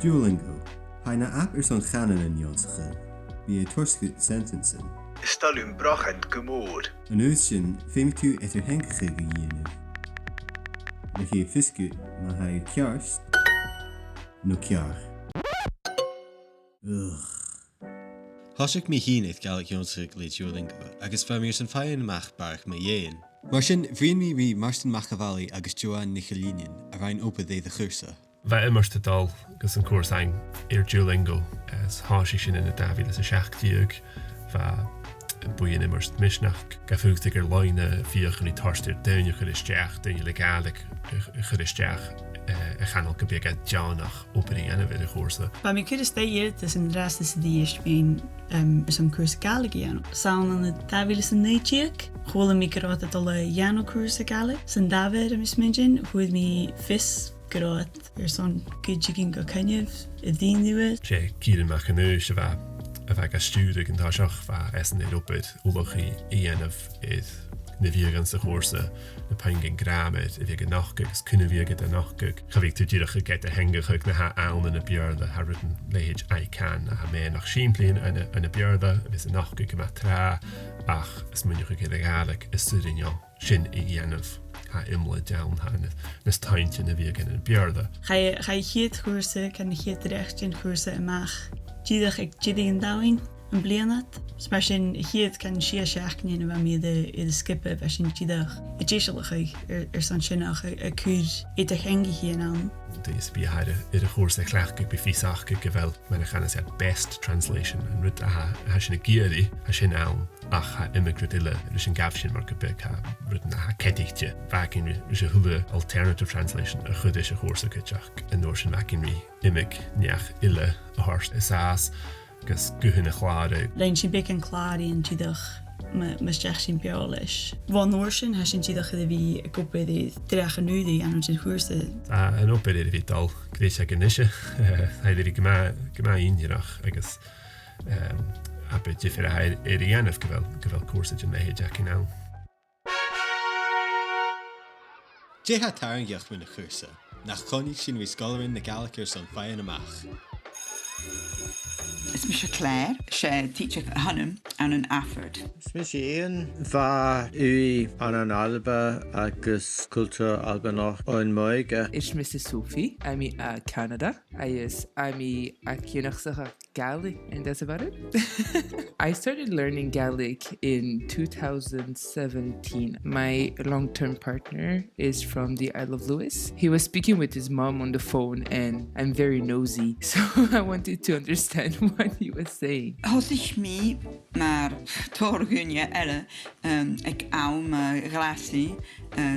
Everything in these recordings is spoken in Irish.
Duolingo. Hai na app son chanan in Jonsache. Wie torske sentences. Stalum brachend gemoord. An oosjen fim tu etter henkige gejiene. Na chi fiske ma hai kjarst. No kjar. Ugh. Hasik mi hinet Gaelic Jonsache le Duolingo, agus famir san fain mach barch me yen. Mar sin vriend mi ri Marston Machiavelli agus Joan Nicholinian a rein opa de chursa. Bheit immerste dal gus an cuas ein Duolingo as háisi sin in a David as a seachtíag bheit buin immerst misnach gafuúgtig leine fiochan í tarstir daine churisteach daine le Gaelic churisteach a chanal go beag a Johnach operí ana bheit a chósa. Ba mi cud is hier is in de rest is die is been some curse Gaelic jano. Saun an de David is een neitjiek. Gwole mi karot het alle jano curse Gaelic. Zijn David is mention hoe mi vis karot zo'n kudjigin go kanjev dien nu het. Je kieren ma geneus va a studig en daar zag va essen het op het ulochi of het na vigan sa chósa na pangin gramid if ag nachgus cuna viagad a nachgug chavig tu dírach a get a hengachug na ha aun na bearda ha rutan leid ai can a ha me nach siimplín an a bearda vis a nachgug ma tra ach is munich ag a galig is surinja sin i dhéanamh ha imle down ha na staintje na viagin an bearda. Ga je giet chósa kan je terecht in chósa amach dídach ag dídi an dawin an blianat. Maar sin giet kan sia seachnin wa mi de skippe wa sin dídach. Het jeeselach san sin ach a kuur et a hengi hien aan. Deze bi haide a chósa chláchgug bi fisachgug gevel men a chanas best translation an rut ha sin a gieri ha sin aan ach ha immigradille dus een gaf sin mar go big ha rutan ha kedichtje vakin dus a hule alternative translation a chud is a chósa kutjach en nor sin vakin ri immig neach ille a harst isas gus guhunne chláde. Lein sin big an chládi an dídach mas deach sin beolis. Van oorsin ha sin dídach de vi a gope de drach an nudi an sin chósa. An op de vi al gréis ag nisje heidir gema inhirach agus aber differ a dhéanamh govel cuasa in méhéid Jackie now. Je ha taran geocht min na chursa, nach chonig sin vi scolarin na Gaelicir son fain amach. Is mis Claire, sé teacher hanum an an afford. Smis Ian va ui an an alba agus culture alba noch on moige. Is Mrs. Sophie. I'm Canada. I'm a Gaelic, and that's about it. I started learning Gaelic in 2017. My long-term partner is from the Isle of Lewis. He was speaking with his mom on the phone, and I'm very nosy, so I wanted to understand what he was saying. Als ik me maar torgunje elle ik aum relatie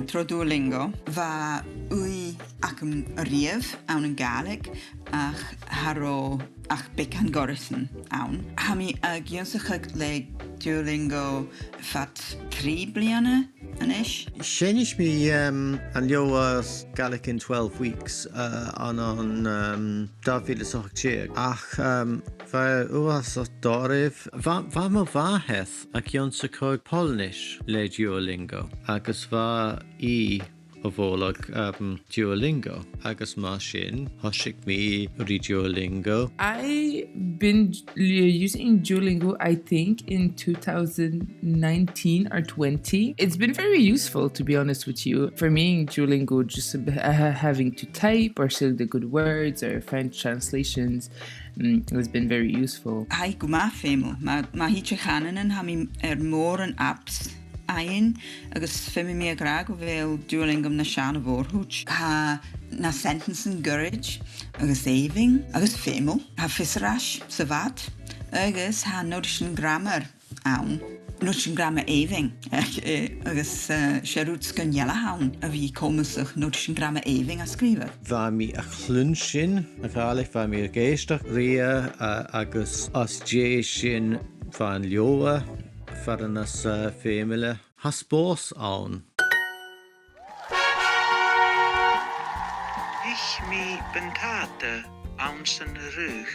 tro Duolingo va ui acum riev aun een Gaelic ach haro ach bekan gorison aun. Hami gynsach le Duolingo fat 3 bliane an ish. Shanish me an Joas Gaelic in 12 weeks on David Sochchig. Ach va uas dorif va mo vaheth ac Jonsachog Polnish le Duolingo agus va I Ovolag Duolingo agus Mashin Hoshik me Duolingo. I've been using Duolingo I think in 2019 or 20. It's been very useful to be honest with you. For me Duolingo just having to type or say the good words or find translations has been very useful. Hai guma femel ma hitje ganen ha mi more an apps ein agus femi mi graag wel Duolingo na shana vorhuch ha na sentences courage agus saving agus femel ha fisrash savat agus ha nordischen grammar aun nordischen grammar eving agus sherut kan jella haun a vi komen sich nordischen grammar eving a skriven va mi a chlunshin a Gaelic va mi geistach ria agus as jeshin van Ljoa Farnas femele haspos aun. Ich mi bentate aansen rug.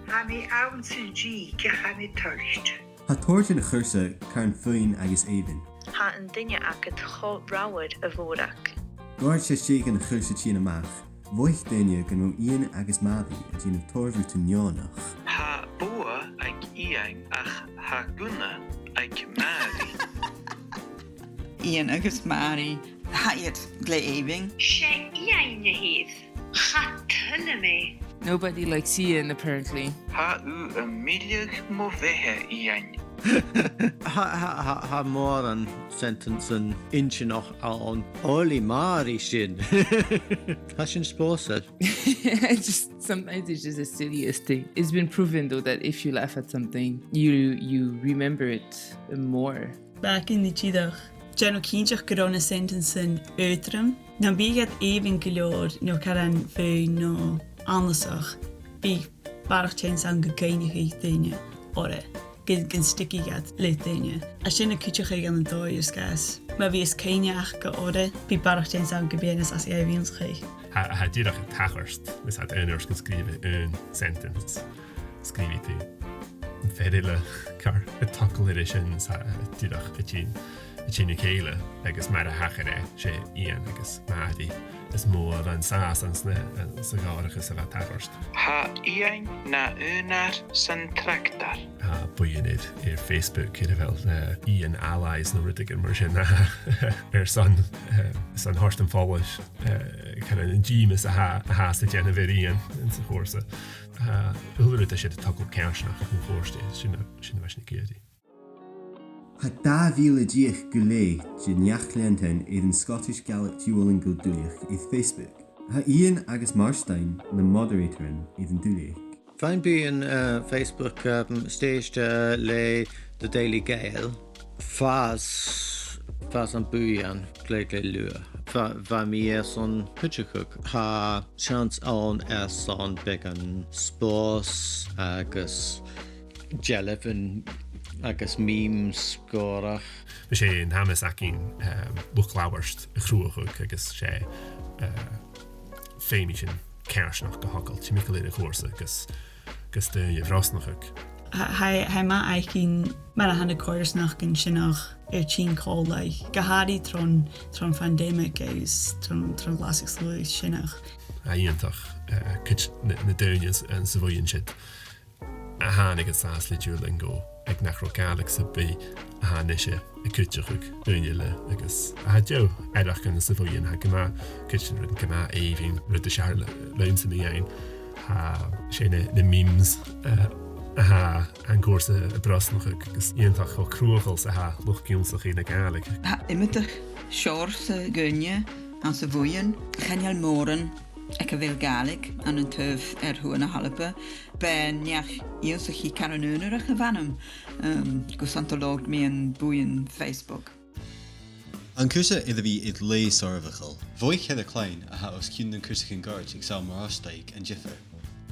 Ha mi aansen G ke ha mi touched. Ha toirtin a chursa cairn fuin agus éiven. Ha an duine agad cho ráwad a bhórach. Goir sé siag an chursa tína amach, Bhuaich daine gan rung Ian agus Maddie a dtíanamh tormhú tunneánach. Ha bua ag iang ach ha guna ag Mary. Ian agus Mary, haiad gleiving. Sé iang hedd. Ha tunna me. Nobody likes Ian, apparently. Ha u miliach mo vehe iang. Ha mór an sentence an inche noch an Oli Mari sin. Ha sin spósa. Sometimes it's just the silliest thing. It's been proven though that if you laugh at something, you remember it more. Back in the tídach, Jano cínteach gorona sentence in uitrum. Na bígad even gilor no caran feu no anlasach. Bí barach chén san gegeinigh daine ore. Gyn sticky gad le daine. A sin a cúteach ag an dóir sgas. Ma bhí is céineach go ore, bí barach chén san gebénas as é víns ché. Ha dyrach yn tachorst, nes had einers geskrive een sentence. Skrivi ty. Ferile kar y takkel edition ha dyrach y tîn y ceile agus mar a hachare sé Ian agus Maddie is mór an sas an sagarachas a tachorst. Ha iang na unar san tractar. Ha bwyinid Facebook cyda fel Ian allies no rydig yn mar sin san horst yn ffolwys kind of gymus a ha sydd gen fyr Ian yn sy'n chwrsa. Hwyrwyd a sydd y togol cansnach yn chwrsti sy'n fes ni gyda. Ha 2010 go le de neachléantain an Scottish Gaelic Duolingo dúlaach i Facebook. Ha Ian agus Marstein na moderatorin an dúlaach. Fein bí an Facebook staged le the Daily Gael. Fas an buí an gléig le lua. Fa mi son putchuk ha chance on son began spós agus jelefin agus memes gorach. Fe sé yn hamas ac un bwclawarst y chrwach agus sé féimi sin carsnach go hogel. Ti'n michael yn y chwrs agus dyn i frosnach ag. Hai ma aikin mar a hanna choirsnach gin sinach tín cóla. Gahari tron pandemic is tron lasig slúi sinach. A íontach cyd na dyrnias yn syfwy'n sydd. A han ag sas le Duolingo ag nachro Gaelic sydd by a han eisiau y cwtioch ag dyrniile agus a hadjo edrych gan y syfwy'n ha gyma cwtio'n rydyn gyma eifin rydyn siar lewn sy'n ein ha sé na memes ha an gwrs y brosnach agus íontach o crwachels ha lwch gionsach i na Gaelic. Ha imitach sior sy gynnu an syfwy'n chenial moren ac a fel Gaelic an yn tyf hwn a halpa ben iach iws chi caranunur ach a fanam gwsantolog mi yn bwy'n Facebook. An cwsa iddo fi id le sorfachol. Fwy Heather Klein a ha os cyn yn cwsa gan garch ag sawl marastaig an jiffer.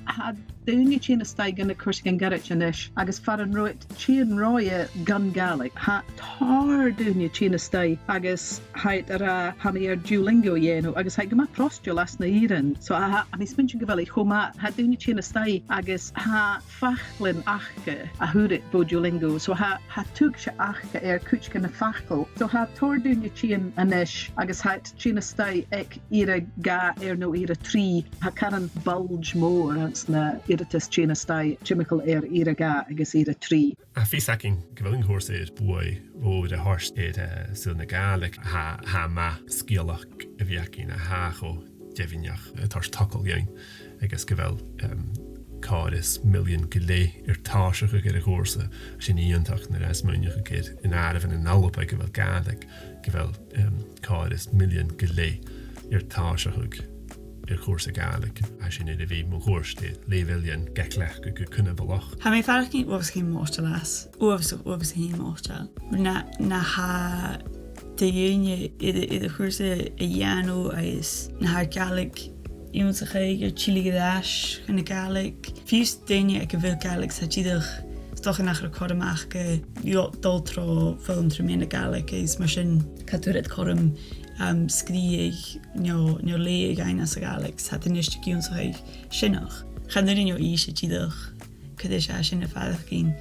Ha dúine tína staig gan na cuasa gan garach inis agus far an roit tían roia gan Gaelic. Ha tar dúine tína staig agus haid ha mi Duolingo dhéanú agus haid goma prostio las na íran. So ha mi smintin gofeli choma ha dúine tína staig agus ha fachlin achge a húrit bo Duolingo. So ha tug se achge cúch gan na fachel. So ha tar dúine tían inis agus haid tína staig ag ira ga no ira trí ha caran bulge mór na iritas tína stai chemical iraga agus ira trí. A fi sacking gyfelyn gwrs i'r bwy fod y horst i'r sydd na Gaelic ha ma sgiolach y fiacin a hach o definiach y tors tocol iawn agus gyfel caris miliwn gyle i'r tarsach ag i'r gwrs sy'n iantach na'r esmynioch ag i'r yn araf yn alwp ag gyfel Gaelic gyfel caris miliwn gyle i'r tarsach ag i'r chwrs y Gaelic a sy'n ei fi mwy chwrs di lefelion geclech gyda cynna bylach. Ha mi farach ni oes chi'n mostal as. Oes chi'n mostal. Na ha dy unie iddo chwrs y ianw eis na ha Gaelic i'n sych eich chili gydash yn y Gaelic. Fiws dynia ag y fel Gaelic sa chidach stoch yn achor corym ach dol tro ffilm trwy mynd y Gaelic eis mar sy'n cadwyrad corym skrieg nio leeg ein as Alex hat in ist gions reich sinach. Gaan er in jo ische tidach. Kadish a sinne vader gin.